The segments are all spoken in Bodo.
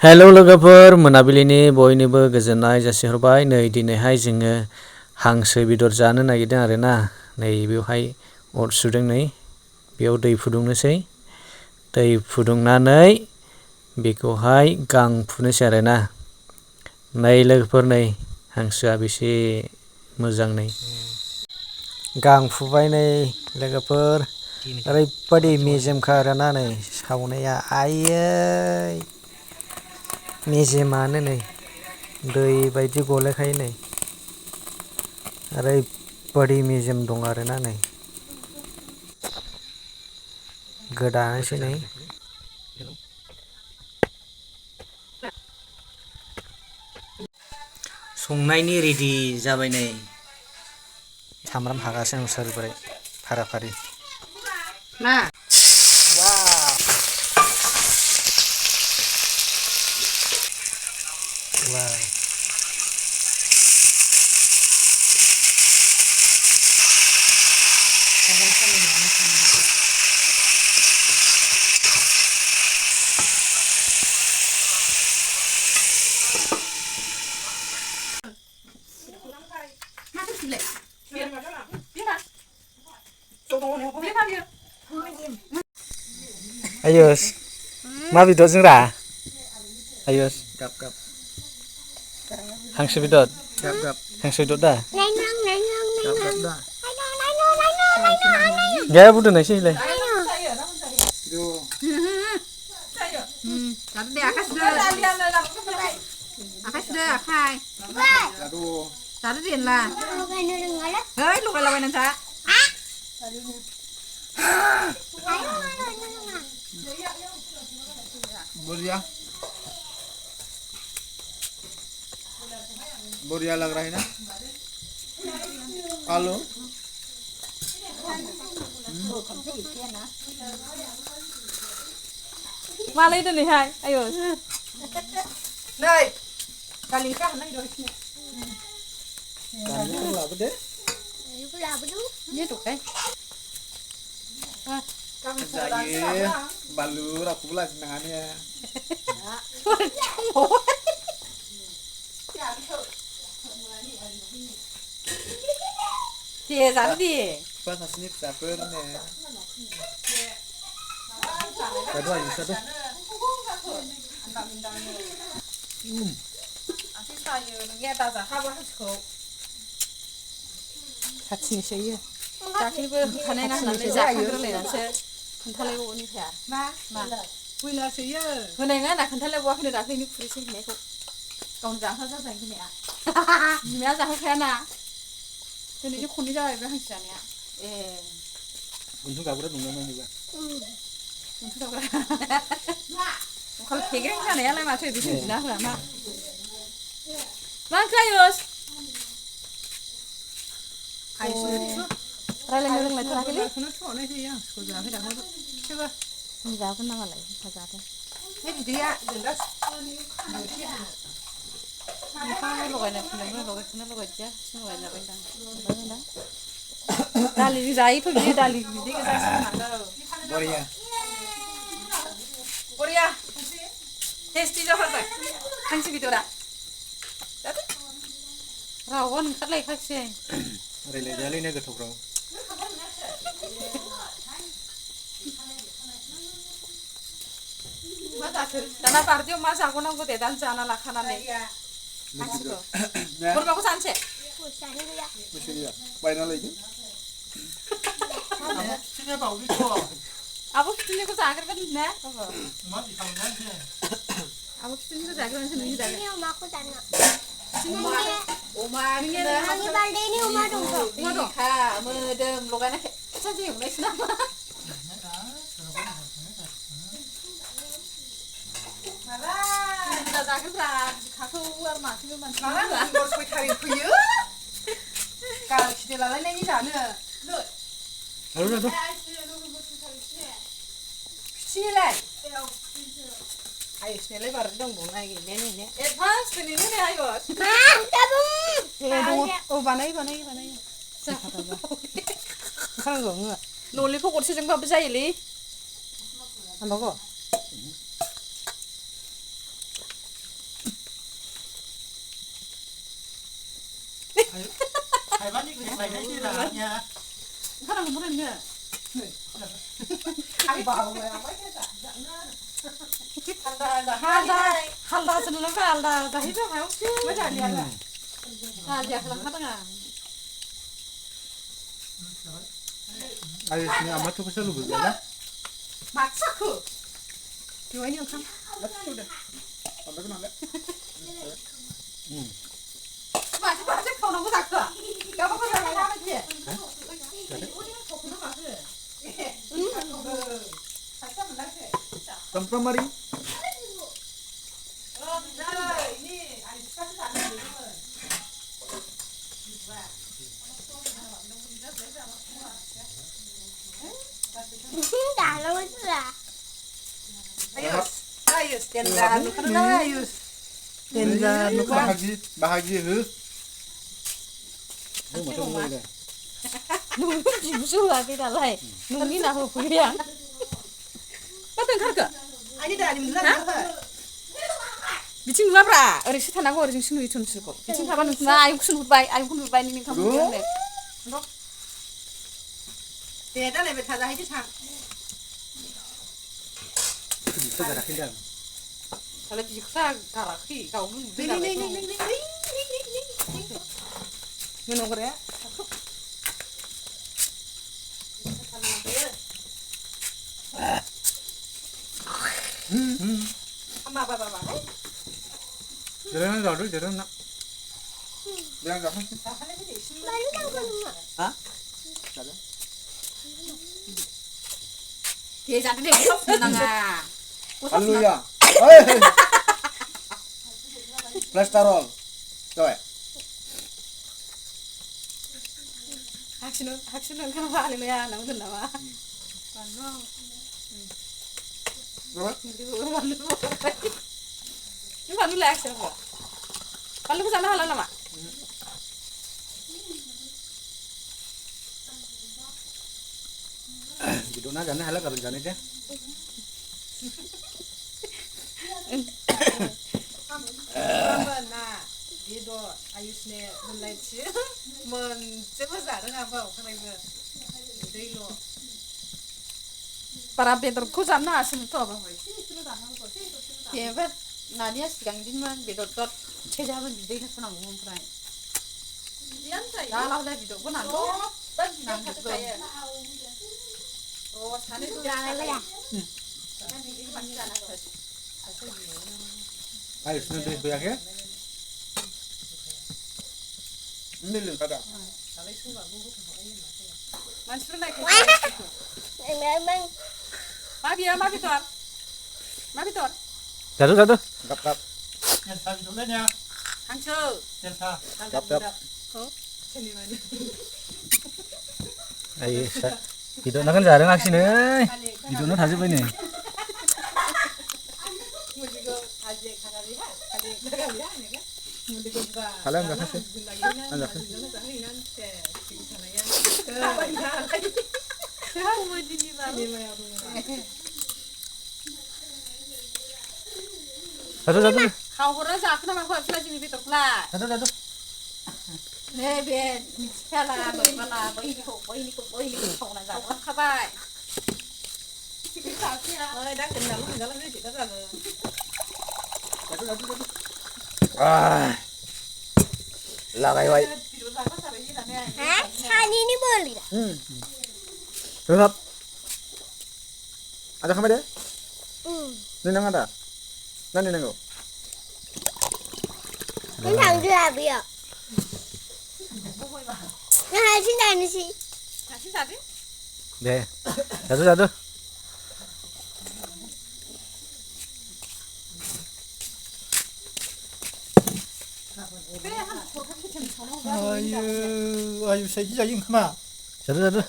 हेलौ लोगोफोर मोनाबिलिनि बयनिबो गोजोननाय जासिहरबाय। नै दिनैहाय जोङो हांसो बेदर जानो नागिरदों आरोना। नै बेवहाय अर सुदों, नै बेयाव दै फुदुंनोसै। दै फुदुंनानै बेखौहाय गां फुनोसै आरोना। नै लोगोफोर, नै हांसोआ बेसे मोजां, नै गां फुबाय। नै लोगोफोर ओरैबायदि मेजेमखा आरोना, नै सावनाया आयै मेजेमानो नै दै बायदि गलायखायो। नै ओरैबायदि मेजेम दं आरोना। नै गोदानोसै। नै संनायनि रेडि जाबाय। नै सामब्राम हागासिनो सोरबाय फारा फारि मा Ayos, मा बेदरजों रा? Ayos, gap gap. हांसो बेदर, gap gap. हांसो बेदर दा? Gap gap दा. Gaya budak nasi le. Akai sudah akai. Tadi dia lah. Hei, lu kalau main nanti. बढ़िया बढ़िया लग रहा है ना आलू मालाय दिनैहाय आयौ नै दालिखौ हाननाय दं दालिखौ लाबोदो जायो बानलु रावखौबो लाजिनाङा ने दे जानो दे बिफा सासेनि फिसाफोर ने जादो आयु जादो आसि सायो नोंनिया दाजाखाबो हांसोखौ खाथिनोसै इयो दाख्लैबो होखानाय नांनानै जाखांग्रोलायनानैसो खोन्थालायबावनिफ्राय मा बयलारसो इयो होनाय नङा होनना खोन्थालायबावाखैनो दाख्लैनि खुरैसे होनायखौ गावनो जाहोआ जाजानो होनाया बिमाया जाहोखायाना दिनैसो खननै जाबाय बे हांसो जानाया ए गुन्थु गाबग्रा दंना नायनोबा गुन्थु गाबग्रा अखाल फेग्रें जानायालाय माथो बेखौ बिना होआ मा ओंख्रि आयुस रायलायनो रोंलायथाराखैलै जागोन नामालाय जादों बे बिदैया जोंदा लगायनाय फुननायखौनो लगायदिया लगाय जाबाय दां दालिजों जायोथ' बियो दालि बिदै गोजासो होनांगौ बरिया बरिया टेस्टि जाथारबाय हांसो बेदरा रावानो ओंखारलायखासै रायलायजायालैनो गोथावफ्राव मा जाखो दाना बारदेयाव मा जागौनांगौ दे दानो जाना लाखानानै हांसोखौ बोरमाखौ जानोसै बैसो गैया बायना लायदो आब' खिथुनिखौ जाग्रोगोन ना आब' खिथुनिखौ जाग्रोनोसै नोंनि जागोन अमाखौ जानो अमा बालदेनि अमा दं मोदोम लगायना खेबसे एवनायसो नामा माला जागोनब्रा बिखाखौ आरो माथो मानसि माला नम्बर 6 थारिख फैयो गालखिदे लालायनायनि जानो फिथिनिलाय आयुसनियालाय बारद दंबावो नागिरनायानो एडभान्स दिनैनो नै आयुस औ बानायो जाखानांगौ नलिखौ गरसेजोंबाबो जायोलै हामबागौ Thầy cái này đấy chứ là nha. Khá là muốn ăn nhỉ? Ai bảo mày mấy cái dạng halda sen lang halda dah itu mau macam ni lah. Dia lang kata ngah. Ai sini amat tu pasal lu betul Maksa ku. Yo ini kan. Sudah. Sampai kena enggak? Macam kau nak buat apa? Kau apa nak buat apa je? Tempat mari. Dah lama sudah. Ayus, tenda, kena ayus. Tenda, bahagia ke? Nunggu busuk lagi dah lah. Nunggu nak apa yang? Kau tengkar ke? Ini dah ni mana? Bincang dua pra, orang sih tanah orang sih nulis tulis kok. Bincang kapan nulis? Nah, ayam kusun hutbai ni kamu yang ni. Dia dah lebih taza itu cang. Bisa dah rakin dah. Kalau bisa karaki, kau pun. Ni. Minum korek. Apa. Jalan dah dulu, jalan nak. Jalan dah. Baru tahu belum? Hah? Jalan. Dia jadi dia kok nanga. Haleluya. Plasterol. Coba. Haksinun kan haleluya nang tu nama. Panu. Berapa? Ini panu lek siapa? Panu kesana halal nama. Gitu nak jangan halal kalau jangan itu. Mana? Dia ayusnya mulai sih. Coba sekarang apa? Kalau itu, dia lo. Para bedor ku sana asin tu apa? Ya, bet. Nadia sekarang di mana bedor tu cejaman di dalam sana ngomong perai. Dah lah dah bedor pun nanti. Nanti tu. Oh, sana tu. Jangan ya. Ayo sini deh banyak ya. Ini lu kata. Mansur naik. Memang. Mabitor. Satu. Kap. Yang tadi tu ya. Hangso. Yang tadi. Kap. Oh, sini mana? Ayo, hidup nak kan jarang aksi nih. Hidup nak hasil ini. Mudigo aje kali lihat ni kan? Mudigo ba. Halam dah kasih. Halam. Satu. Kau orang siapa nama kau sila sini betul lah. Satu. Ben, misalnya bagaimana, ini kau nak jawab kabar. Dah kenal ni kita dah. Satu. Lagai wai. Hah? Hari ini boleh tak? Tetap. Ada kamera? Ni nang ada. Nani nanggo. Mình thằng chưa làm gì ạ? Nó hai xin này nữa gì? Kasih tadi? Deh. Satu. Ayo saya jadi kemana? Satu.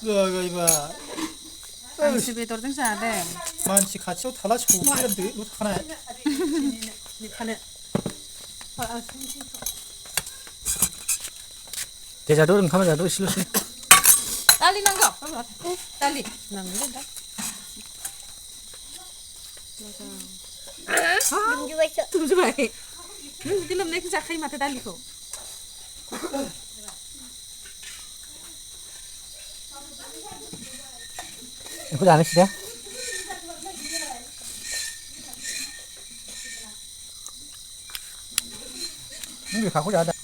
Gak iba. Angsi betul tu sada. 만치 같이 달라 주고 그런데 로 하나. Ni pana. Dia jatuh, kamu jatuh silus nih. Tali nanggo. Tali. Nanggo dah. Đừng cho bây giờ. Tu je baik. Ni dalam nak sakai mata tali ko. बेखौ जानोसै दे नों बेखाखौ जादों